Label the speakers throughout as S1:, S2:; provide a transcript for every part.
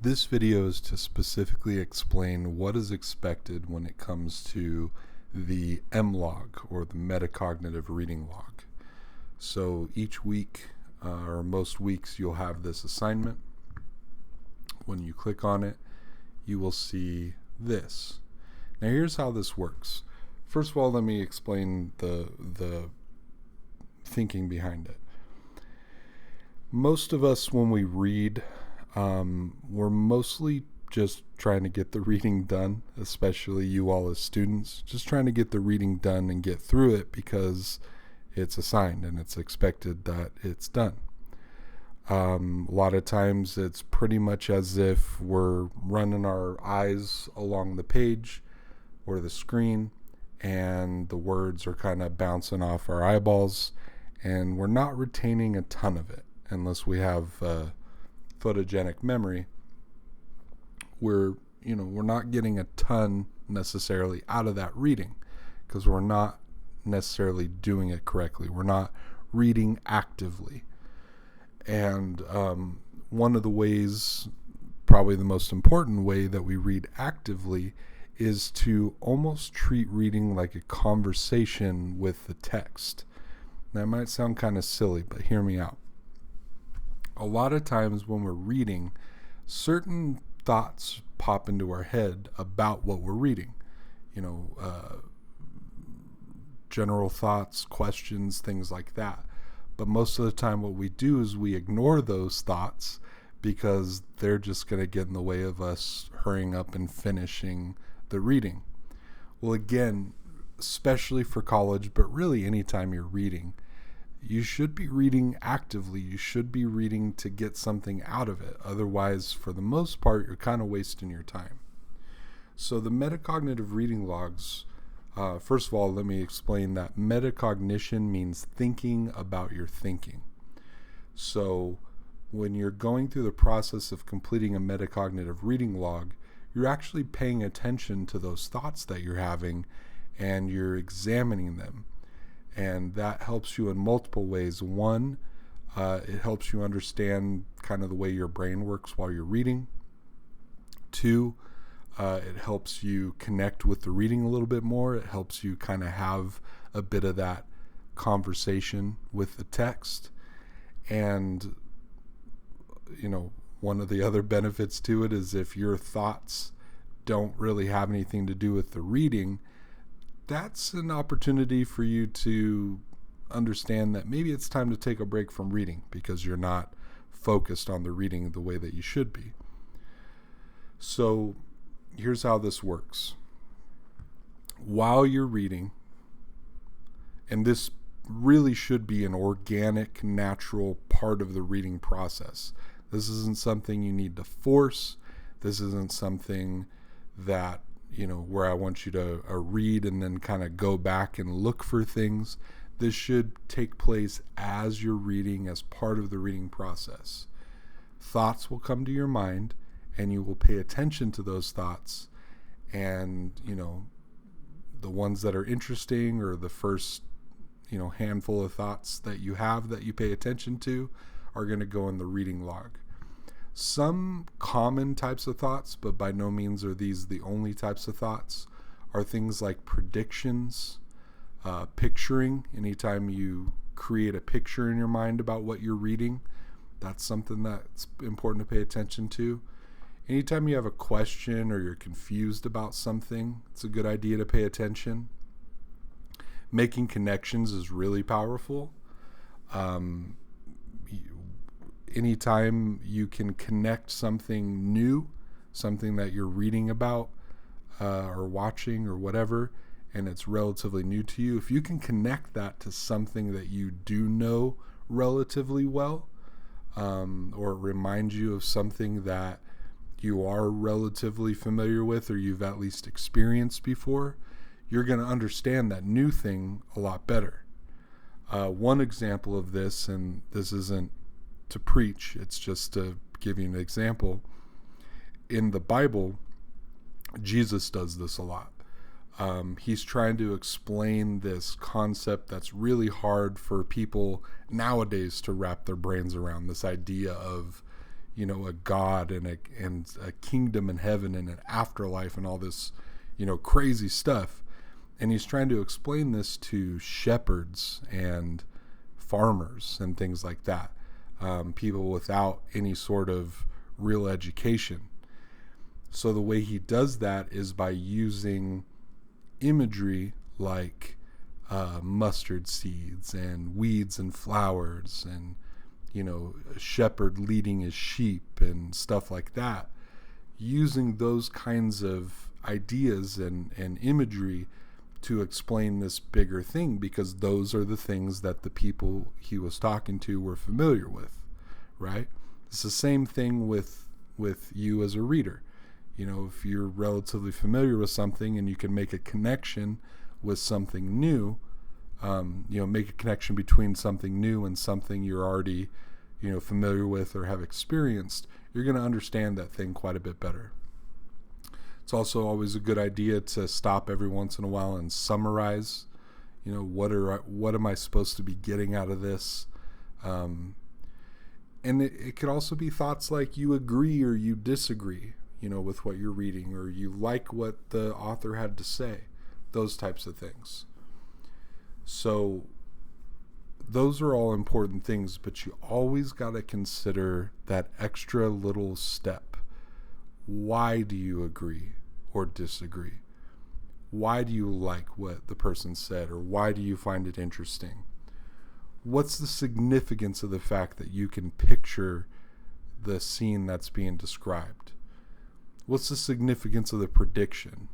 S1: This video is to specifically explain what is expected when it comes to the MLog, or the metacognitive reading log. So each week, or most weeks, you'll have this assignment. When you click on it, you will see this. Now here's how this works. First of all, let me explain the thinking behind it. Most of us, when we read, we're mostly just trying to get the reading done, especially you all as students, just trying to get the reading done and get through it because it's assigned and it's expected that it's done. A lot of times it's pretty much as if we're running our eyes along the page or the screen and the words are kind of bouncing off our eyeballs and we're not retaining a ton of it unless we have photogenic memory. We're not getting a ton necessarily out of that reading because we're not necessarily doing it correctly. We're not reading actively. And one of the ways, probably the most important way that we read actively, is to almost treat reading like a conversation with the text. That might sound kind of silly, but hear me out. A lot of times when we're reading, certain thoughts pop into our head about what we're reading. General thoughts, questions, things like that. But most of the time what we do is we ignore those thoughts because they're just going to get in the way of us hurrying up and finishing the reading. Well, again, especially for college, but really anytime you're reading, you should be reading actively. You should be reading to get something out of it. Otherwise, for the most part, you're kind of wasting your time. So the metacognitive reading logs, first of all, let me explain that metacognition means thinking about your thinking. So when you're going through the process of completing a metacognitive reading log, you're actually paying attention to those thoughts that you're having and you're examining them. And that helps you in multiple ways. One, it helps you understand kind of the way your brain works while you're reading. Two, it helps you connect with the reading a little bit more. It helps you kind of have a bit of that conversation with the text. And, one of the other benefits to it is if your thoughts don't really have anything to do with the reading, that's an opportunity for you to understand that maybe it's time to take a break from reading because you're not focused on the reading the way that you should be. So here's how this works. While you're reading, and this really should be an organic, natural part of the reading process. This isn't something you need to force. This isn't something that where I want you to read and then kind of go back and look for things. This should take place as you're reading, as part of the reading process. Thoughts will come to your mind and you will pay attention to those thoughts, and the ones that are interesting, or the first handful of thoughts that you have that you pay attention to, are going to go in the reading log. Some common types of thoughts, but by no means are these the only types of thoughts, are things like predictions, picturing. Anytime you create a picture in your mind about what you're reading, that's something that's important to pay attention to. Anytime you have a question or you're confused about something, it's a good idea to pay attention. Making connections is really powerful. Anytime you can connect something new, something that you're reading about or watching or whatever, and it's relatively new to you, if you can connect that to something that you do know relatively well, or it reminds you of something that you are relatively familiar with or you've at least experienced before, you're going to understand that new thing a lot better. One example of this, and this isn't to preach, it's just to give you an example. In the Bible, Jesus does this a lot. He's trying to explain this concept that's really hard for people nowadays to wrap their brains around, this idea of a God and a kingdom in heaven and an afterlife and all this, crazy stuff. And he's trying to explain this to shepherds and farmers and things like that, people without any sort of real education. So the way he does that is by using imagery like mustard seeds and weeds and flowers and a shepherd leading his sheep and stuff like that, using those kinds of ideas and imagery to explain this bigger thing, because those are the things that the people he was talking to were familiar with, right? It's the same thing with you as a reader. If you're relatively familiar with something and you can make a connection with something new, make a connection between something new and something you're already, familiar with or have experienced, you're going to understand that thing quite a bit better. It's also always a good idea to stop every once in a while and summarize, what am I supposed to be getting out of this? And it could also be thoughts like you agree or you disagree, with what you're reading, or you like what the author had to say, those types of things. So those are all important things, but you always got to consider that extra little step. Why do you agree or disagree? Why do you like what the person said, or why do you find it interesting? What's the significance of the fact that you can picture the scene that's being described? What's the significance of the prediction?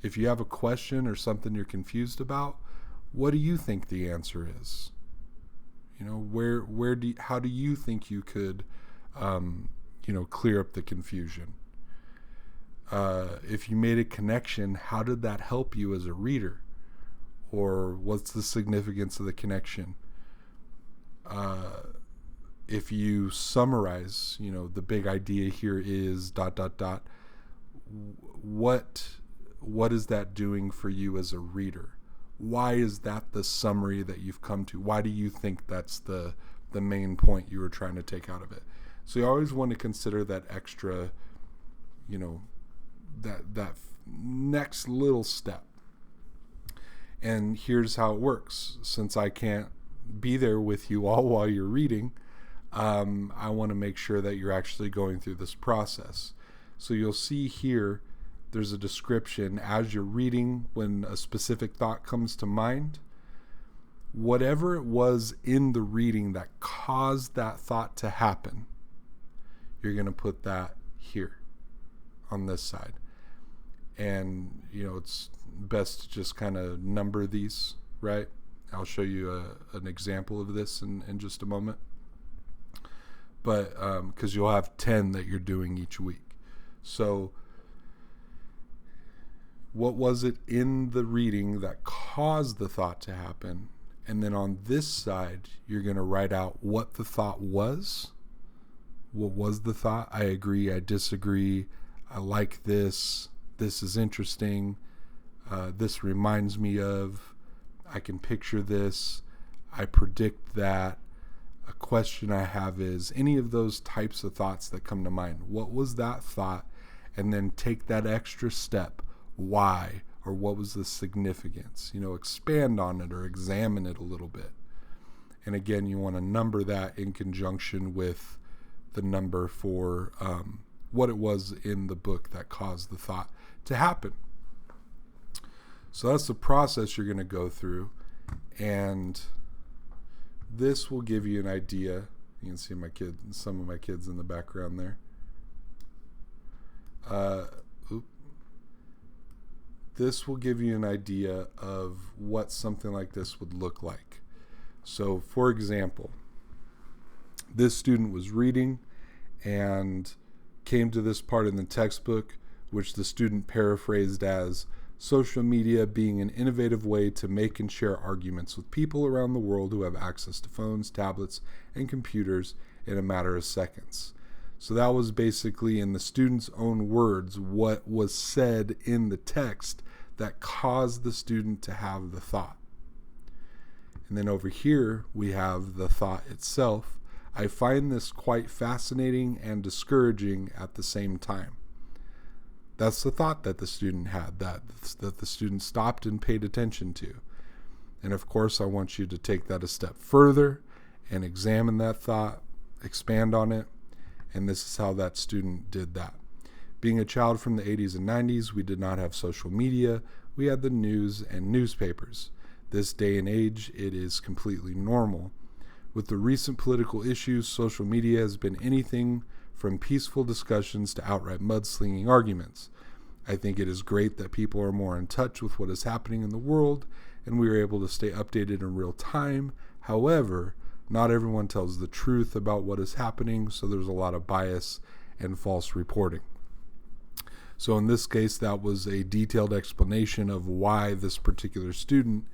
S1: If you have a question or something you're confused about, what do you think the answer is? How do you think you could, clear up the confusion? If you made a connection, how did that help you as a reader? Or what's the significance of the connection? If you summarize, the big idea here is ... What is that doing for you as a reader? Why is that the summary that you've come to? Why do you think that's the main point you were trying to take out of it? So you always want to consider that extra, that next little step. And here's how it works. Since I can't be there with you all while you're reading, I want to make sure that you're actually going through this process. So you'll see here, there's a description as you're reading. When a specific thought comes to mind, whatever it was in the reading that caused that thought to happen, you're going to put that here on this side. And, it's best to just kind of number these, right? I'll show you an example of this in just a moment. But because you'll have 10 that you're doing each week. So what was it in the reading that caused the thought to happen? And then on this side, you're going to write out what the thought was. What was the thought? I agree, I disagree, I like this, this is interesting, this reminds me of, I can picture this, I predict that. A question I have is, any of those types of thoughts that come to mind, what was that thought? And then take that extra step. Why? Or what was the significance? Expand on it or examine it a little bit. And again, you want to number that in conjunction with the number for what it was in the book that caused the thought to happen. So that's the process you're going to go through. And this will give you an idea. You can see some of my kids in the background there. This will give you an idea of what something like this would look like. So, for example, this student was reading and came to this part in the textbook, which the student paraphrased as social media being an innovative way to make and share arguments with people around the world who have access to phones, tablets, and computers in a matter of seconds. So that was basically, in the student's own words, what was said in the text that caused the student to have the thought. And then over here, we have the thought itself. I find this quite fascinating and discouraging at the same time. That's the thought that the student had, that the student stopped and paid attention to. And of course, I want you to take that a step further and examine that thought, expand on it, and this is how that student did that. Being a child from the 80s and 90s, we did not have social media. We had the news and newspapers. This day and age, it is completely normal. With the recent political issues, social media has been anything from peaceful discussions to outright mudslinging arguments. I think it is great that people are more in touch with what is happening in the world, and we are able to stay updated in real time. However, not everyone tells the truth about what is happening, so there's a lot of bias and false reporting. So in this case, that was a detailed explanation of why this particular student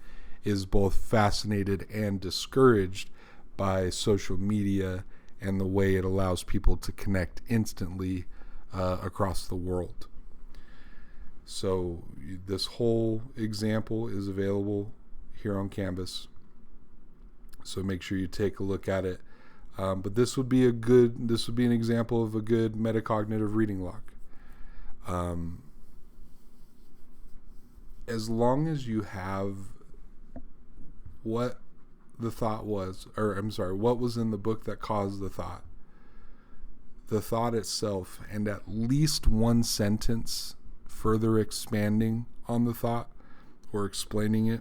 S1: is both fascinated and discouraged by social media and the way it allows people to connect instantly across the world. So this whole example is available here on Canvas. So make sure you take a look at it. But this would be an example of a good metacognitive reading log. As long as you have what the thought was, what was in the book that caused the thought itself, and at least one sentence further expanding on the thought or explaining it,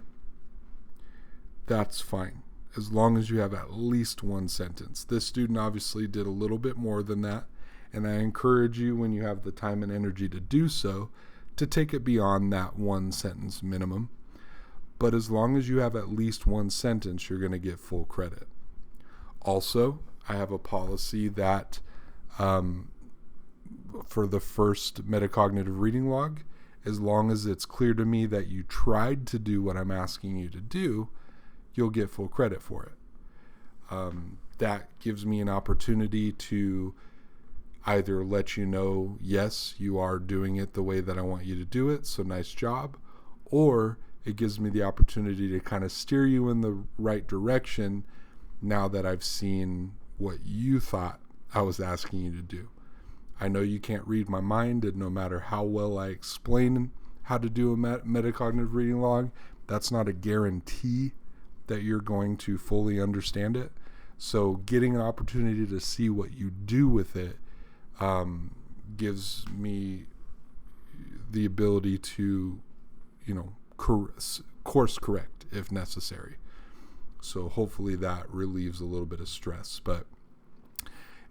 S1: that's fine. As long as you have at least one sentence. This student obviously did a little bit more than that, and I encourage you, when you have the time and energy to do so, to take it beyond that one sentence minimum. But as long as you have at least one sentence, you're going to get full credit. Also, I have a policy that for the first metacognitive reading log, as long as it's clear to me that you tried to do what I'm asking you to do, you'll get full credit for it. That gives me an opportunity to either let you know, yes, you are doing it the way that I want you to do it, so nice job, or it gives me the opportunity to kind of steer you in the right direction now that I've seen what you thought I was asking you to do. I know you can't read my mind, and no matter how well I explain how to do a metacognitive reading log, that's not a guarantee that you're going to fully understand it. So getting an opportunity to see what you do with it gives me the ability to, course correct if necessary. So hopefully that relieves a little bit of stress. But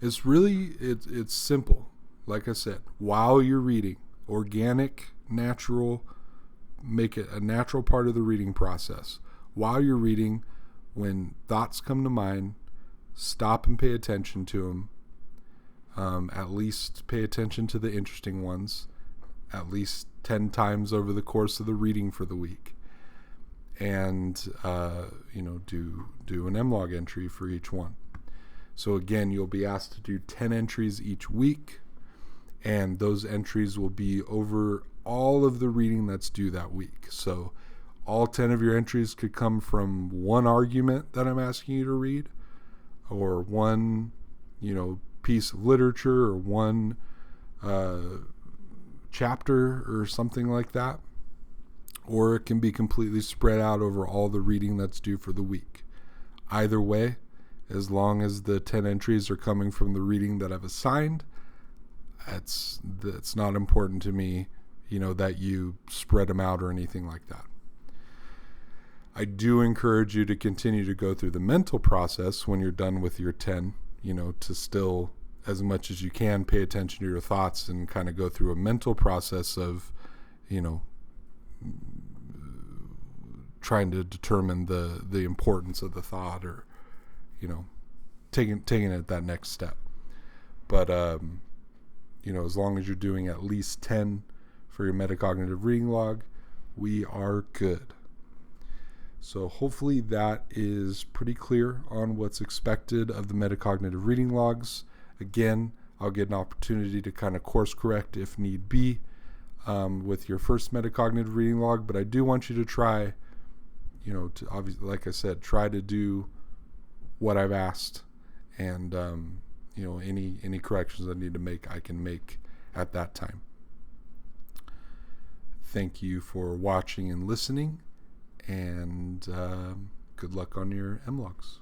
S1: it's really, it's simple. Like I said, while you're reading, organic, natural, make it a natural part of the reading process. While you're reading, when thoughts come to mind, stop and pay attention to them. At least pay attention to the interesting ones, at least 10 times over the course of the reading for the week. And, do an MLog entry for each one. So again, you'll be asked to do 10 entries each week, and those entries will be over all of the reading that's due that week. So all 10 of your entries could come from one argument that I'm asking you to read, or one, piece of literature, or one chapter or something like that. Or it can be completely spread out over all the reading that's due for the week. Either way, as long as the 10 entries are coming from the reading that I've assigned, it's not important to me, that you spread them out or anything like that. I do encourage you to continue to go through the mental process when you're done with your 10, to still, as much as you can, pay attention to your thoughts and kind of go through a mental process of, trying to determine the importance of the thought, or, taking it that next step. But, as long as you're doing at least 10 for your metacognitive reading log, we are good. So hopefully that is pretty clear on what's expected of the metacognitive reading logs. Again, I'll get an opportunity to kind of course correct if need be with your first metacognitive reading log, but I do want you to try, to obviously, like I said, try to do what I've asked and any corrections I need to make, I can make at that time. Thank you for watching and listening, and good luck on your MLogs.